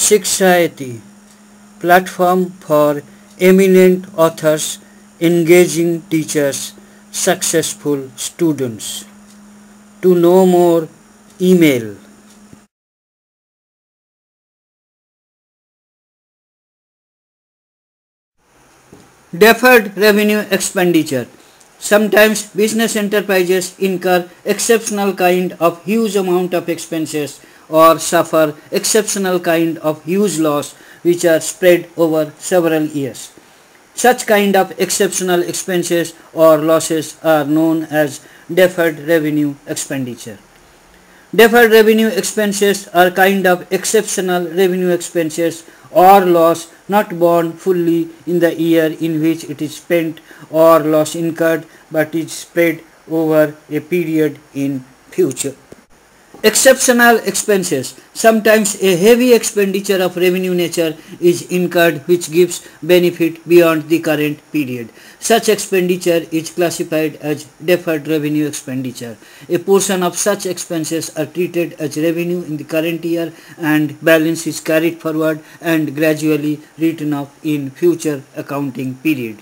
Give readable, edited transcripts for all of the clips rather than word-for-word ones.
Shikshayati, platform for eminent authors, engaging teachers, successful students. To know more, email. Deferred revenue expenditure. Sometimes business enterprises incur exceptional kind of huge amount of expenses or suffer exceptional kind of huge loss which are spread over several years. Such kind of exceptional expenses or losses are known as deferred revenue expenditure. Deferred revenue expenses are kind of exceptional revenue expenses or loss not borne fully in the year in which it is spent or loss incurred but is spread over a period in future. Exceptional expenses. Sometimes a heavy expenditure of revenue nature is incurred which gives benefit beyond the current period. Such expenditure is classified as deferred revenue expenditure. A portion of such expenses are treated as revenue in the current year and balance is carried forward and gradually written off in future accounting period.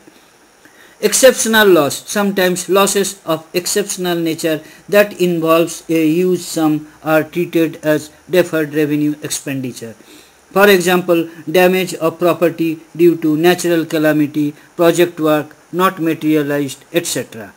Exceptional loss. Sometimes losses of exceptional nature that involves a huge sum are treated as deferred revenue expenditure. For example, damage of property due to natural calamity, project work not materialized, etc.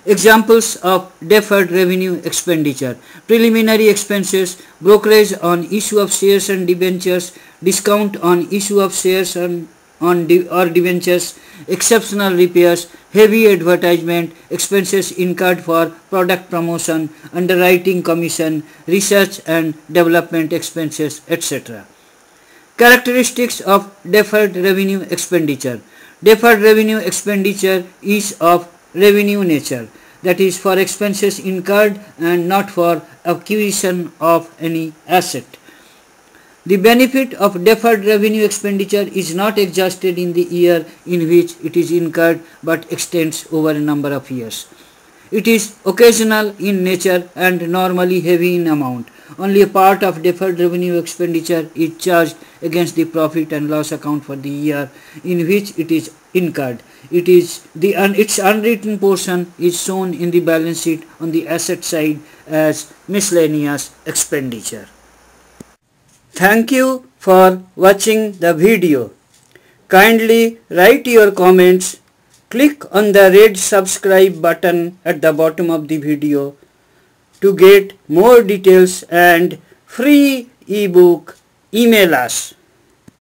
Examples of deferred revenue expenditure: preliminary expenses, brokerage on issue of shares and debentures, discount on issue of shares or debentures, exceptional repairs, heavy advertisement, expenses incurred for product promotion, underwriting commission, research and development expenses, etc. Characteristics of deferred revenue expenditure. Deferred revenue expenditure is of revenue nature, that is for expenses incurred and not for acquisition of any asset. The benefit of deferred revenue expenditure is not exhausted in the year in which it is incurred but extends over a number of years. It is occasional in nature and normally heavy in amount. Only a part of deferred revenue expenditure is charged against the profit and loss account for the year in which it is incurred. Its unwritten portion is shown in the balance sheet on the asset side as miscellaneous expenditure. Thank you for watching the video. Kindly write your comments. Click on the red subscribe button at the bottom of the video to get more details and free ebook. Email us.